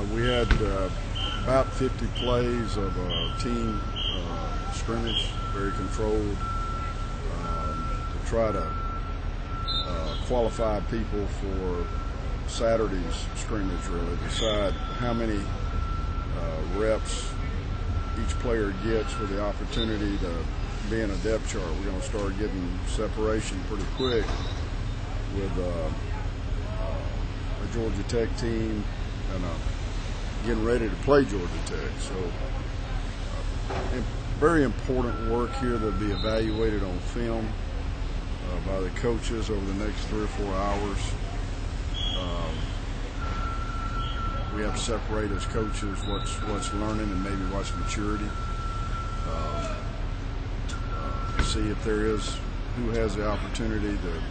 We had about 50 plays of team scrimmage, very controlled, to try to qualify people for Saturday's scrimmage, really, decide how many reps each player gets with the opportunity to be in a depth chart. We're going to start getting separation pretty quick with a Georgia Tech team and getting ready to play Georgia Tech. So very important work here that'll be evaluated on film by the coaches over the next 3 or 4 hours. We have to separate as coaches what's learning and maybe what's maturity. See if there is who has the opportunity to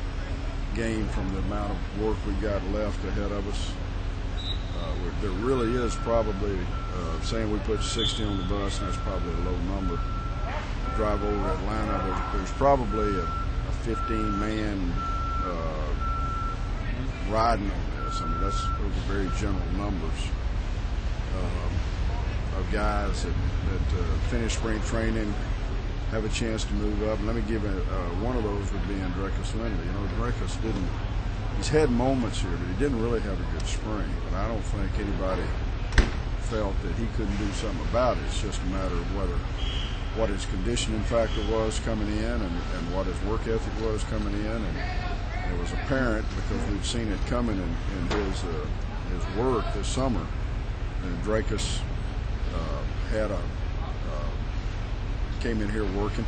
gain from the amount of work we got left ahead of us. There really is probably, saying we put 60 on the bus, and that's probably a low number. Drive over to Atlanta, there's probably a 15-man riding on this. I mean, those are very general numbers of guys that finish spring training, have a chance to move up. And let me give one of those would be Andrecus Lindley. You know, Andrecus he's had moments here, but he didn't really have a good spring. But I don't think anybody felt that he couldn't do something about it. It's just a matter of what his conditioning factor was coming in and what his work ethic was coming in. And it was apparent because we've seen it coming in his work this summer. And Andrecus came in here working.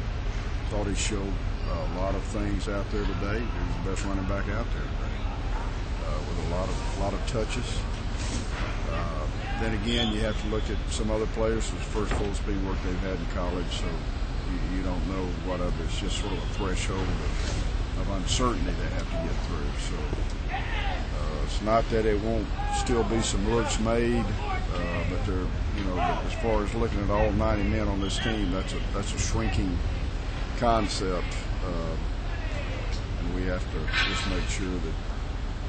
Thought he showed a lot of things out there today. He was the best running back out there today, with a lot of touches. Then again, you have to look at some other players whose first full speed work they've had in college, so you don't know what of it's just sort of a threshold of uncertainty they have to get through. So it's not that it won't still be some looks made, but they're, as far as looking at all 90 men on this team, that's a shrinking concept, and we have to just make sure that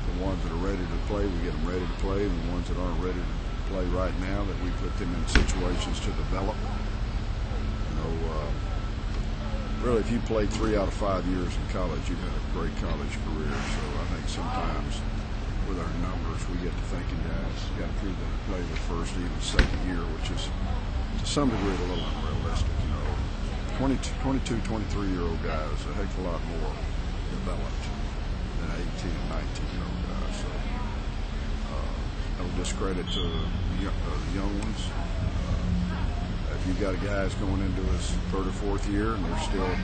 the ones that are ready to play, we get them ready to play, and the ones that aren't ready to play right now, that we put them in situations to develop. Really, if you play 3 out of 5 years in college, you've had a great college career. So I think sometimes with our numbers, we get to thinking guys got to prove they play the first, even second year, which is to some degree a little unrealistic. 22, 23-year-old guys, a heck of a lot more developed than 18 and 19-year-old guys. So no discredit to the young ones. If you've got guys going into his 3rd or 4th year and they're still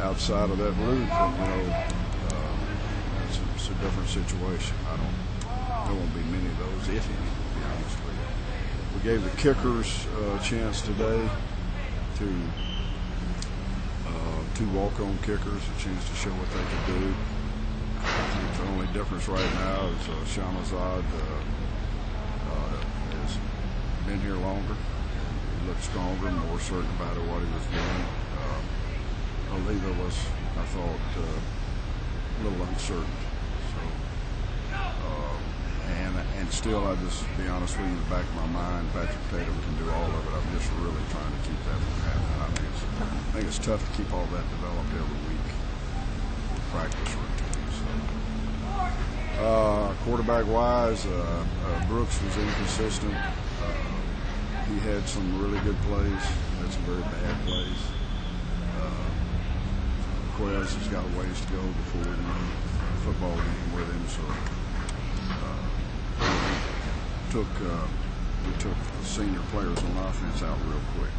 outside of that loop, then it's a different situation. There won't be many of those, if any, to be honest with you. We gave the kickers a chance today to 2 walk-on kickers, a chance to show what they could do. I think the only difference right now is Shamazad has been here longer. He looked stronger, more certain about what he was doing. Oliva was, I thought, a little uncertain. So, and still, I just be honest with you, in the back of my mind, Patrick Tatum can do all of it. I'm just really trying to keep that from happening. I think it's tough to keep all that developed every week with practice routines. So, quarterback-wise, Brooks was inconsistent. He had some really good plays, had some very bad plays. Quez has got a ways to go before we can win a football game with him. So we took the senior players on offense out real quick.